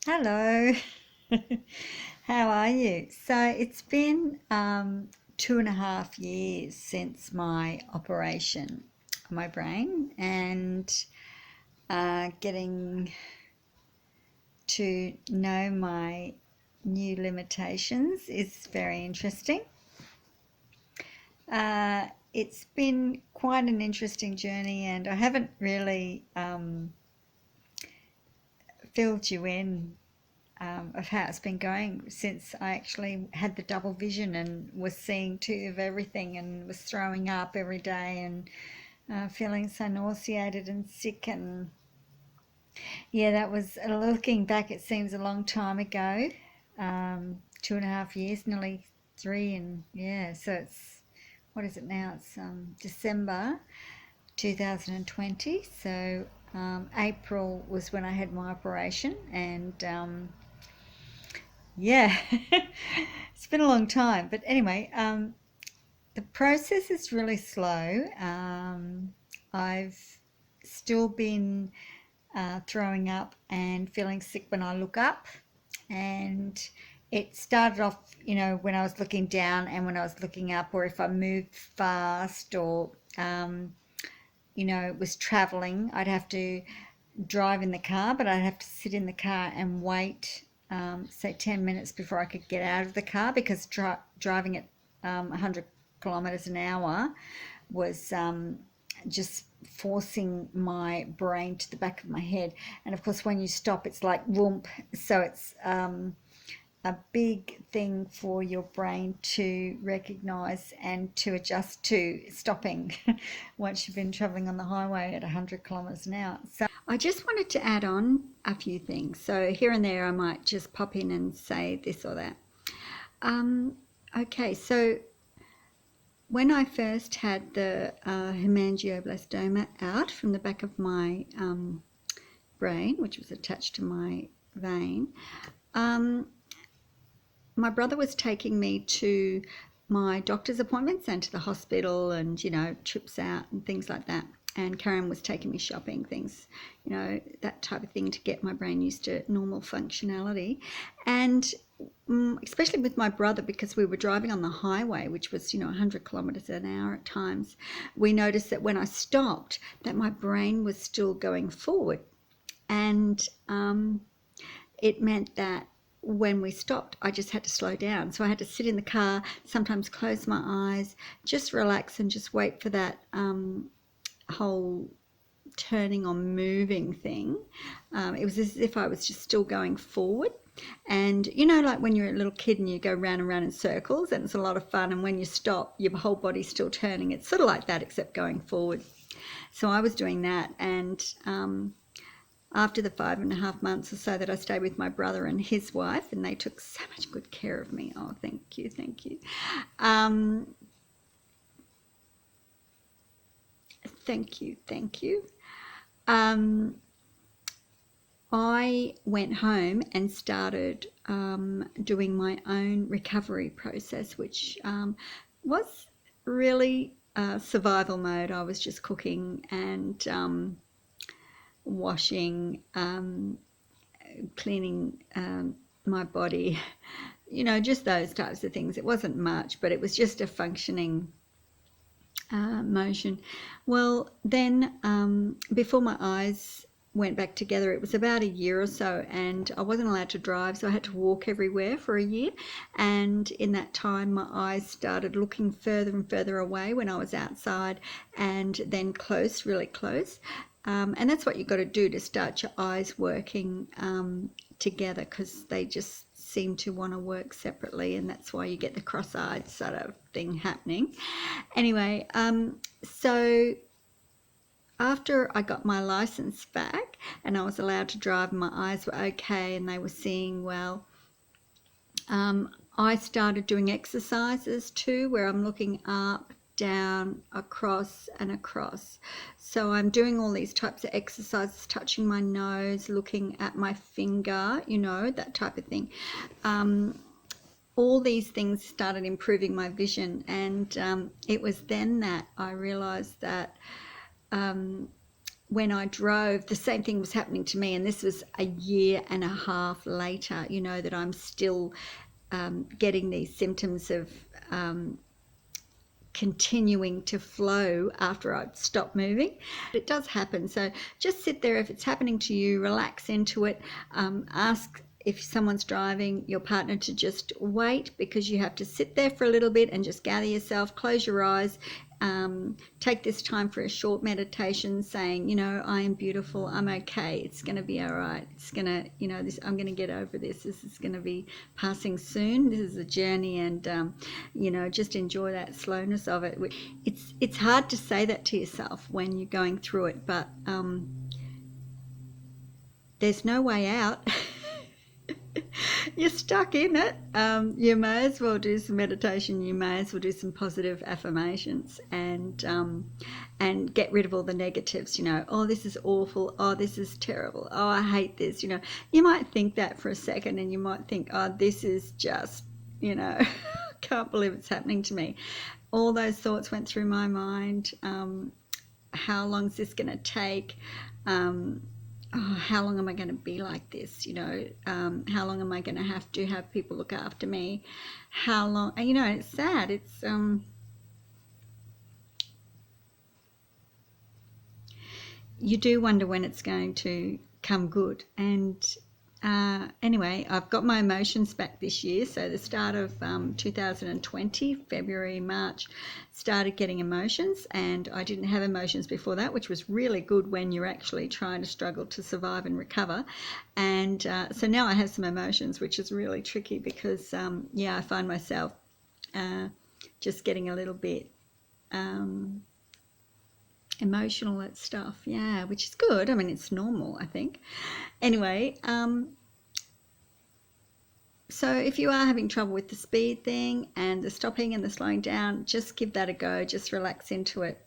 Hello, how are you? So it's been 2.5 years since my operation on my brain, and getting to know my new limitations is very interesting. It's been quite an interesting journey, and I haven't really filled you in of how it's been going since I actually had the double vision and was seeing two of everything and was throwing up every day and feeling so nauseated and sick. And yeah, that was, looking back, it seems a long time ago. 2.5 years, nearly three. And yeah, so it's, what is it now? It's December 2020. So April was when I had my operation, and yeah, it's been a long time. But anyway, the process is really slow. I've still been throwing up and feeling sick when I look up. And it started off, when I was looking down and when I was looking up, or if I moved fast, or, was traveling, I'd have to drive in the car, but I'd have to sit in the car and wait, say 10 minutes before I could get out of the car, because driving at 100 kilometers an hour was just forcing my brain to the back of my head. And of course, when you stop, it's like whoomp. So it's a big thing for your brain to recognize and to adjust to stopping once you've been traveling on the highway at 100 kilometers an hour. So I just wanted to add on a few things. So here and there, I might just pop in and say this or that. Okay, so when I first had the hemangioblastoma out from the back of my brain, which was attached to my vein, my brother was taking me to my doctor's appointments and to the hospital, and trips out and things like that. And Karen was taking me shopping, things, that type of thing, to get my brain used to normal functionality. And especially with my brother, because we were driving on the highway, which was 100 kilometers an hour at times, we noticed that when I stopped, that my brain was still going forward. And it meant that when we stopped, I just had to slow down. So I had to sit in the car, sometimes close my eyes, just relax and just wait for that whole turning or moving thing. It was as if I was just still going forward. And like when you're a little kid and you go round and round in circles, and it's a lot of fun. And when you stop, your whole body's still turning. It's sort of like that, except going forward. So I was doing that. And after the 5.5 months or so that I stayed with my brother and his wife, and they took so much good care of me. Oh, thank you, thank you. Thank you, thank you. I went home and started doing my own recovery process, which was really survival mode. I was just cooking and washing, cleaning my body, just those types of things. It wasn't much, but it was just a functioning motion. Well, then before my eyes went back together, it was about a year or so, and I wasn't allowed to drive, so I had to walk everywhere for a year. And in that time, my eyes started looking further and further away when I was outside, and then close, really close. And that's what you've got to do to start your eyes working together, because they just seem to want to work separately, and that's why you get the cross-eyed sort of thing happening. Anyway, so after I got my license back and I was allowed to drive and my eyes were okay and they were seeing well, I started doing exercises too, where I'm looking up, down, across and across. So I'm doing all these types of exercises, touching my nose, looking at my finger, that type of thing. All these things started improving my vision, and it was then that I realized that when I drove, the same thing was happening to me, and this was a year and a half later, you know, that I'm still getting these symptoms of continuing to flow after I'd stopped moving. It does happen, so just sit there. If it's happening to you, relax into it. Ask if someone's driving your partner to just wait, because you have to sit there for a little bit and just gather yourself, close your eyes, take this time for a short meditation saying, you know, I am beautiful, I'm okay, it's going to be all right, it's going to, you know, this, I'm going to get over this is going to be passing soon, this is a journey, and you know, just enjoy that slowness of it. It's hard to say that to yourself when you're going through it, but there's no way out. You're stuck in it. You may as well do some meditation. You may as well do some positive affirmations, and get rid of all the negatives. You know, oh, this is awful. Oh, this is terrible. Oh, I hate this. You know, you might think that for a second, and you might think, oh, this is just, you know, can't believe it's happening to me. All those thoughts went through my mind. How long is this going to take? Oh, how long am I going to be like this? You know, how long am I going to have people look after me? How long? You know, it's sad. It's you do wonder when it's going to come good. And anyway, I've got my emotions back this year. So the start of 2020, February, March, started getting emotions, and I didn't have emotions before that, which was really good when you're actually trying to struggle to survive and recover. And so now I have some emotions, which is really tricky because, yeah, I find myself just getting a little bit emotional at stuff, yeah, which is good. I mean, it's normal, I think. Anyway, so if you are having trouble with the speed thing and the stopping and the slowing down, just give that a go. Just relax into it.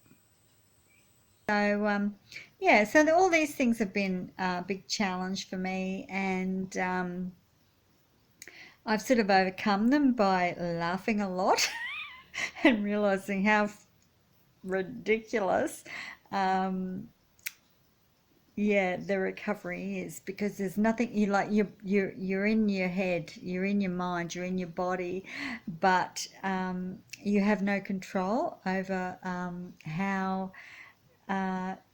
So yeah, so all these things have been a big challenge for me, and I've sort of overcome them by laughing a lot and realizing how ridiculous yeah, the recovery is, because there's nothing you like. You're in your head, you're in your mind, you're in your body, but you have no control over how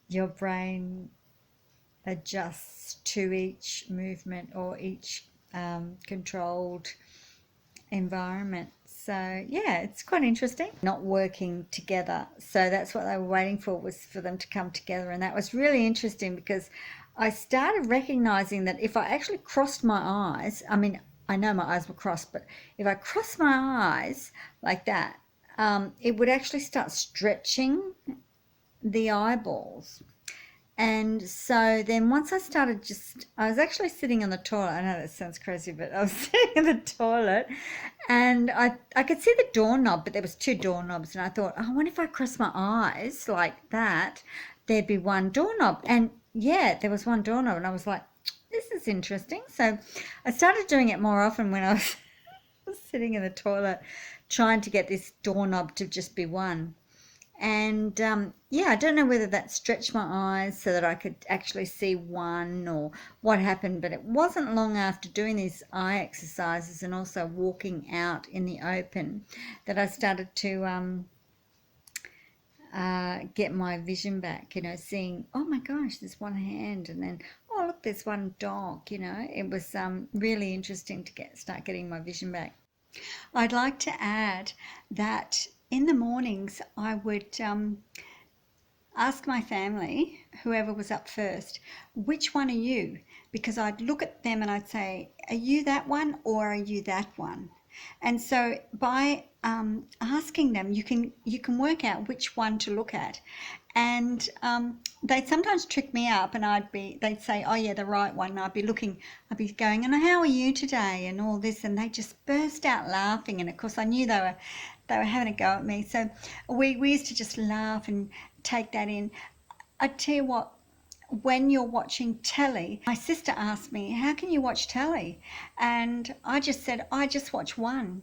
your brain adjusts to each movement or each controlled environment. So yeah, it's quite interesting. Not working together. So that's what they were waiting for, was for them to come together. And that was really interesting, because I started recognizing that if I actually crossed my eyes, I mean, I know my eyes were crossed, but if I crossed my eyes like that, it would actually start stretching the eyeballs. And so then once I started, I was actually sitting in the toilet. I know that sounds crazy, but I was sitting in the toilet, and I could see the doorknob, but there was two doorknobs. And I thought, oh, what if I cross my eyes like that? There'd be one doorknob. And yeah, there was one doorknob. And I was like, this is interesting. So I started doing it more often when I was sitting in the toilet, trying to get this doorknob to just be one. And yeah, I don't know whether that stretched my eyes so that I could actually see one, or what happened, but it wasn't long after doing these eye exercises and also walking out in the open that I started to get my vision back, you know, seeing, oh my gosh, there's one hand, and then, oh look, there's one dog, you know. It was really interesting to start getting my vision back. I'd like to add that in the mornings I would ask my family, whoever was up first, which one are you? Because I'd look at them and I'd say, are you that one or are you that one? And so by asking them, you can work out which one to look at. And they'd sometimes trick me up, and they'd say, oh yeah, the right one. And I'd be going, and how are you today? And all this, and they just burst out laughing. And of course I knew they were having a go at me. So we used to just laugh and take that in. I tell you what, when you're watching telly, my sister asked me, how can you watch telly? And I just said, I just watch one.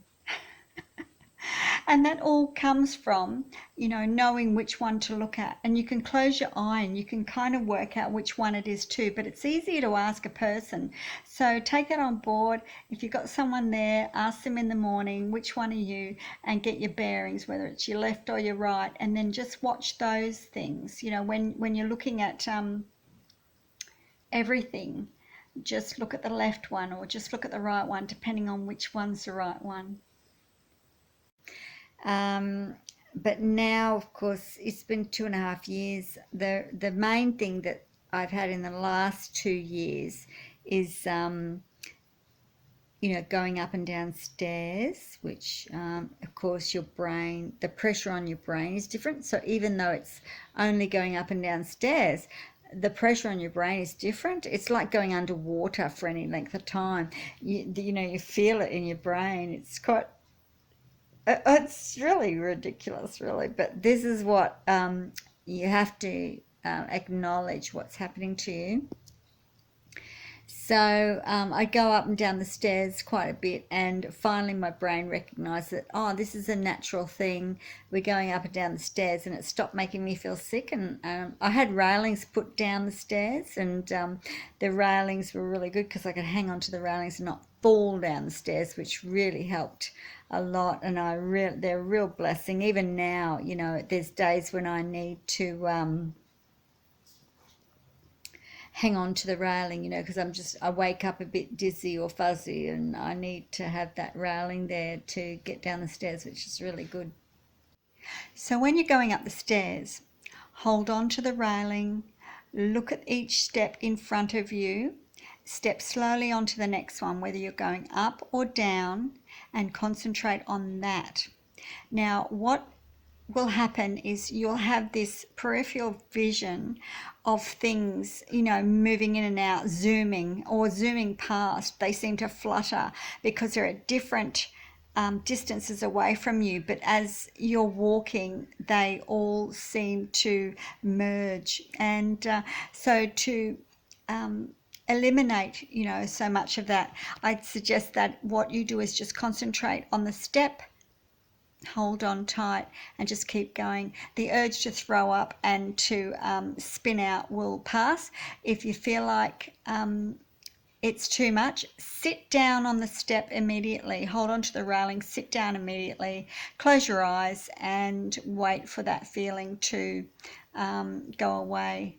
And that all comes from, knowing which one to look at. And you can close your eye and you can kind of work out which one it is too. But it's easier to ask a person. So take that on board. If you've got someone there, ask them in the morning, which one are you? And get your bearings, whether it's your left or your right. And then just watch those things. When you're looking at everything, just look at the left one or just look at the right one, depending on which one's the right one. But now, of course, it's been 2.5 years. The main thing that I've had in the last 2 years is, going up and down stairs, which, of course, the pressure on your brain is different. So even though it's only going up and down stairs, the pressure on your brain is different. It's like going underwater for any length of time. You feel it in your brain. It's really ridiculous, really, but this is what you have to acknowledge what's happening to you. So I go up and down the stairs quite a bit, and finally my brain recognised that, this is a natural thing. We're going up and down the stairs, and it stopped making me feel sick. And I had railings put down the stairs, and the railings were really good because I could hang onto the railings and not fall down the stairs, which really helped a lot. And they're a real blessing. Even now, there's days when I need to hang on to the railing, because I wake up a bit dizzy or fuzzy, and I need to have that railing there to get down the stairs, which is really good. So when you're going up the stairs, hold on to the railing, look at each step in front of you, step slowly onto the next one, whether you're going up or down, and concentrate on that. Now, what will happen is you'll have this peripheral vision of things, moving in and out, zooming or zooming past. They seem to flutter because they're at different distances away from you, but as you're walking, they all seem to merge. And so to eliminate, so much of that, I'd suggest that what you do is just concentrate on the step, hold on tight, and just keep going. The urge to throw up and to spin out will pass. If you feel like it's too much, sit down on the step immediately, hold on to the railing, sit down immediately, close your eyes, and wait for that feeling to go away.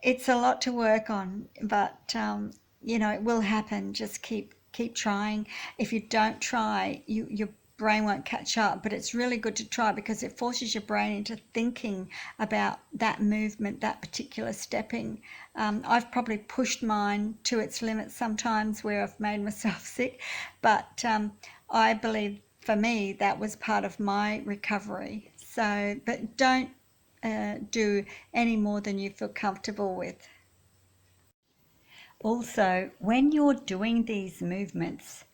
It's a lot to work on, but it will happen. Just keep trying. If you don't try, your brain won't catch up, but it's really good to try because it forces your brain into thinking about that movement, that particular stepping. I've probably pushed mine to its limits sometimes where I've made myself sick, but I believe for me that was part of my recovery. So, but don't do any more than you feel comfortable with. Also, when you're doing these movements,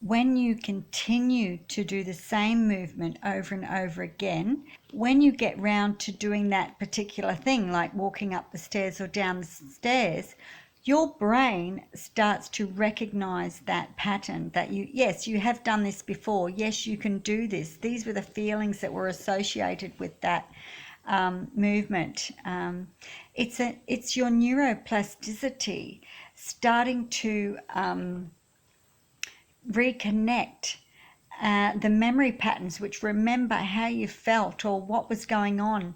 when you continue to do the same movement over and over again, when you get round to doing that particular thing, like walking up the stairs or down the stairs, your brain starts to recognize that pattern that yes, you have done this before. Yes, you can do this. These were the feelings that were associated with that movement. It's your neuroplasticity starting to reconnect the memory patterns which remember how you felt or what was going on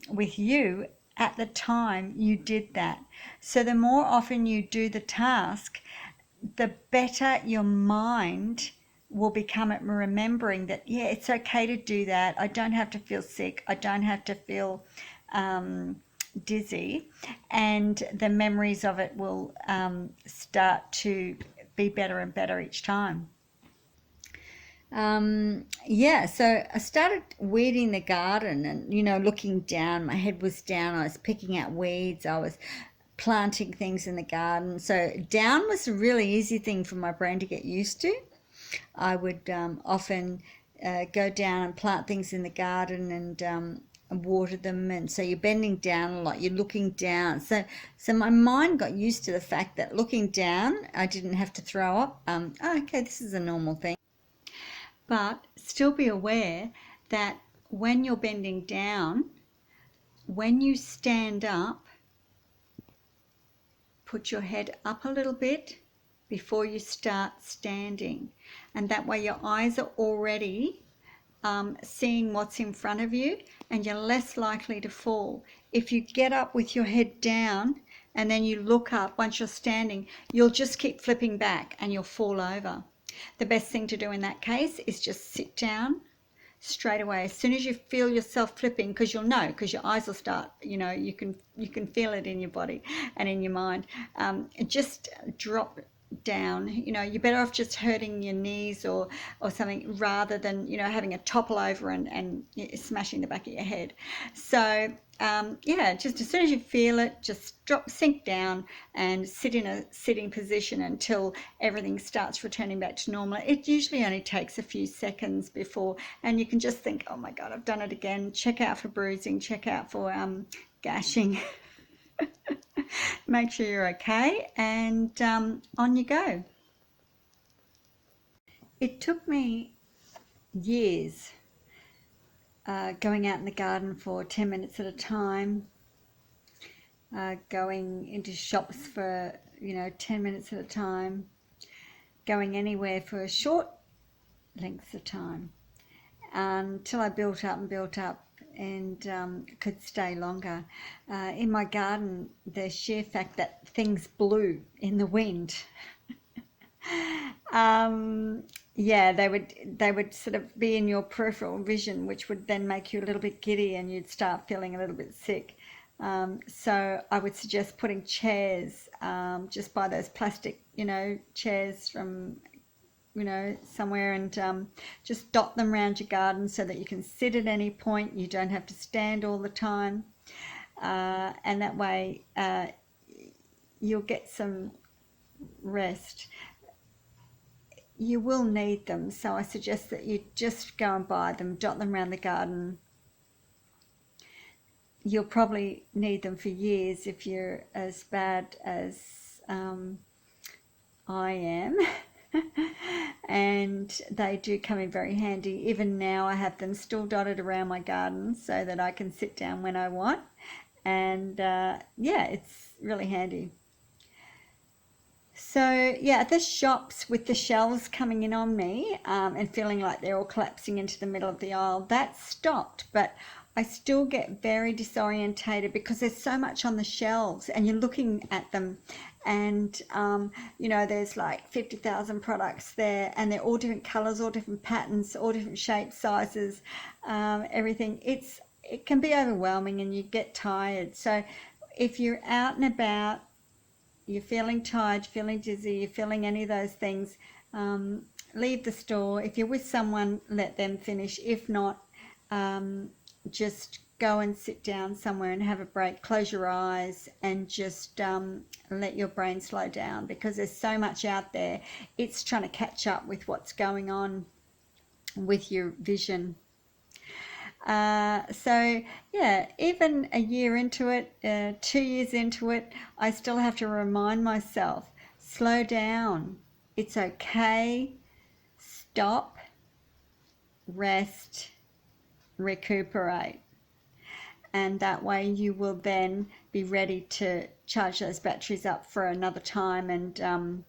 with you at the time you did that. So the more often you do the task, the better your mind will become at remembering that, yeah, it's okay to do that. I don't have to feel sick. I don't have to feel dizzy. And the memories of it will start to be better and better each time. So I started weeding the garden and, looking down. My head was down. I was picking out weeds. I was planting things in the garden. So down was a really easy thing for my brain to get used to. I would often go down and plant things in the garden and water them, and so you're bending down a lot, you're looking down. So my mind got used to the fact that looking down, I didn't have to throw up. Okay, this is a normal thing. But still be aware that when you're bending down, when you stand up, put your head up a little bit before you start standing. And that way your eyes are already seeing what's in front of you, and you're less likely to fall. If you get up with your head down and then you look up once you're standing, you'll just keep flipping back and you'll fall over. The best thing to do in that case is just sit down straight away. As soon as you feel yourself flipping, because you'll know, because your eyes will start, you can feel it in your body and in your mind. Just drop down. You're better off just hurting your knees or something, rather than having a topple over and smashing the back of your head. So yeah, just as soon as you feel it, just sink down and sit in a sitting position until everything starts returning back to normal. It usually only takes a few seconds before, and you can just think, oh my God, I've done it again. Check out for bruising, check out for gashing. Make sure you're okay, and on you go. It took me years going out in the garden for 10 minutes at a time, going into shops for 10 minutes at a time, going anywhere for short lengths of time, until I built up and could stay longer. In my garden, the sheer fact that things blew in the wind, yeah, they would sort of be in your peripheral vision, which would then make you a little bit giddy and you'd start feeling a little bit sick. So I would suggest putting chairs, just buy those plastic, chairs from, somewhere, and just dot them around your garden so that you can sit at any point. You don't have to stand all the time. And that way you'll get some rest. You will need them, so I suggest that you just go and buy them, dot them around the garden. You'll probably need them for years if you're as bad as I am. And they do come in very handy. Even now I have them still dotted around my garden so that I can sit down when I want, and yeah, it's really handy. So yeah, at the shops with the shelves coming in on me, and feeling like they're all collapsing into the middle of the aisle, that stopped, but I still get very disorientated because there's so much on the shelves and you're looking at them, and there's like 50,000 products there, and they're all different colors, all different patterns, all different shapes, sizes, everything. It can be overwhelming and you get tired. So if you're out and about, you're feeling tired, feeling dizzy, you're feeling any of those things, leave the store. If you're with someone, let them finish. If not, just go and sit down somewhere and have a break. Close your eyes and just let your brain slow down, because there's so much out there. It's trying to catch up with what's going on with your vision. So yeah, even a year into it, 2 years into it, I still have to remind myself, slow down. It's okay. Stop, rest, recuperate. And that way you will then be ready to charge those batteries up for another time, and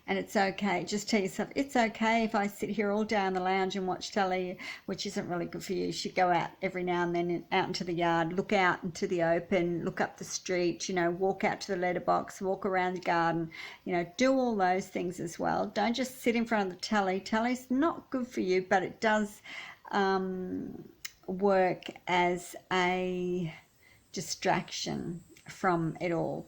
it's okay. Just tell yourself, it's okay if I sit here all day on the lounge and watch telly, which isn't really good for you. You should go out every now and then, out into the yard, look out into the open, look up the street, walk out to the letterbox, walk around the garden, do all those things as well. Don't just sit in front of the telly. Telly's not good for you, but it does work as a distraction from it all.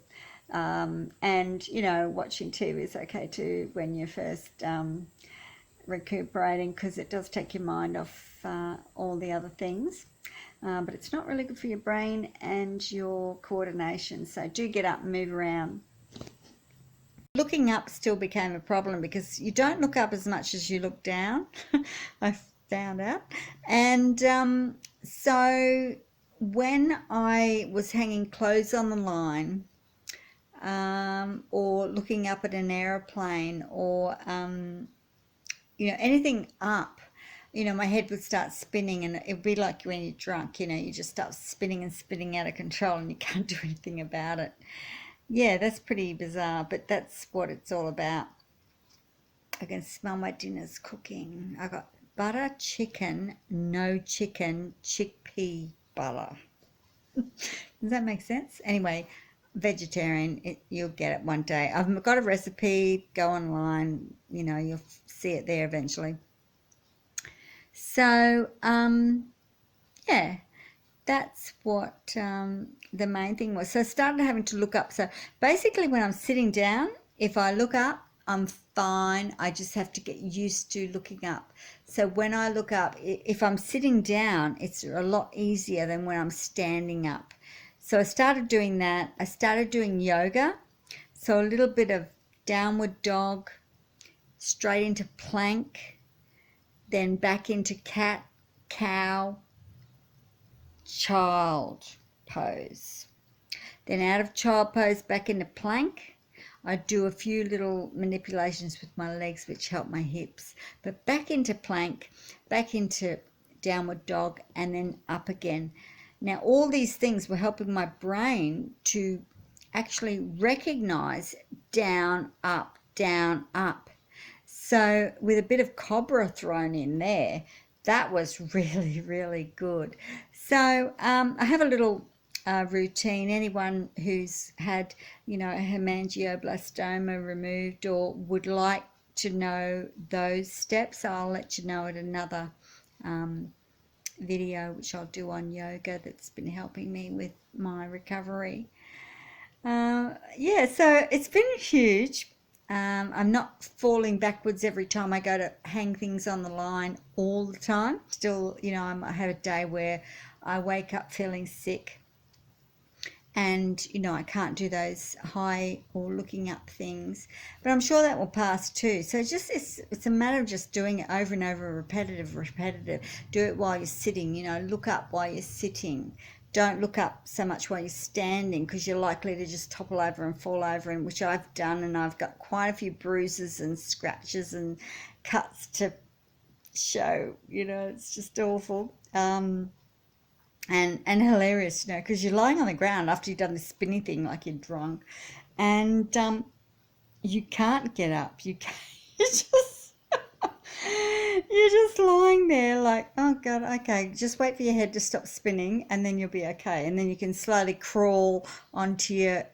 And watching TV is okay too when you're first recuperating, because it does take your mind off all the other things, but it's not really good for your brain and your coordination. So do get up and move around. Looking up still became a problem because you don't look up as much as you look down. I found out. And so when I was hanging clothes on the line, or looking up at an aeroplane, or anything up, my head would start spinning, and it'd be like when you're drunk, you just start spinning and spinning out of control and you can't do anything about it. Yeah, that's pretty bizarre, but that's what it's all about. I can smell my dinner's cooking. I got butter chicken, no chicken, chickpea butter. Does that make sense? Anyway, vegetarian, you'll get it one day. I've got a recipe, go online, you'll see it there eventually. So, yeah, that's what the main thing was. So I started having to look up. So basically when I'm sitting down, if I look up, I'm fine. I just have to get used to looking up. So when I look up, if I'm sitting down, it's a lot easier than when I'm standing up. So I started doing that. I started doing yoga. So a little bit of downward dog, straight into plank, then back into cat, cow, child pose. Then out of child pose back into plank. I do a few little manipulations with my legs which help my hips. But back into plank, back into downward dog, and then up again. Now all these things were helping my brain to actually recognize down, up, down, up. So with a bit of cobra thrown in there, that was really, really good. So I have a little routine. Anyone who's had, a Haemangio Blastoma removed or would like to know those steps, I'll let you know at another video which I'll do on yoga that's been helping me with my recovery. Yeah, so it's been huge. I'm not falling backwards every time I go to hang things on the line all the time. Still, I have a day where I wake up feeling sick and, I can't do those high or looking up things. But I'm sure that will pass too. So it's a matter of just doing it over and over, repetitive. Do it while you're sitting, look up while you're sitting. Don't look up so much while you're standing because you're likely to just topple over and fall over, and which I've done, and I've got quite a few bruises and scratches and cuts to show. It's just awful. And hilarious, because you're lying on the ground after you've done this spinning thing like you're drunk, and you can't get up. You can't. You're just lying there like, oh God, okay, just wait for your head to stop spinning and then you'll be okay. And then you can slowly crawl onto your,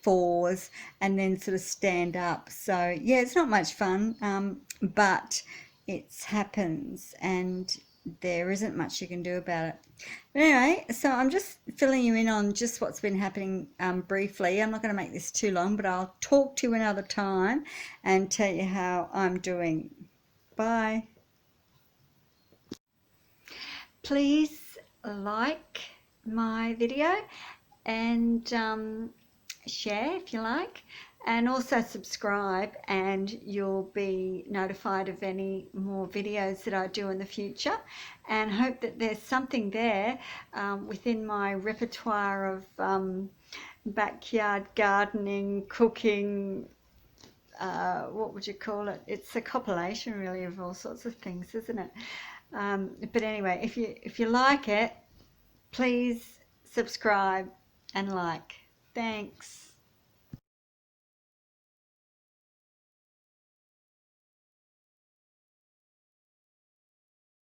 fours and then sort of stand up. So, yeah, it's not much fun, but it happens and there isn't much you can do about it. But anyway, so I'm just filling you in on just what's been happening briefly. I'm not going to make this too long, but I'll talk to you another time and tell you how I'm doing. Bye. Please like my video and share if you like, and also subscribe, and you'll be notified of any more videos that I do in the future, and hope that there's something there within my repertoire of backyard gardening, cooking, what would you call it? It's a compilation really of all sorts of things, isn't it? But anyway, if you like it, please subscribe and like. Thanks.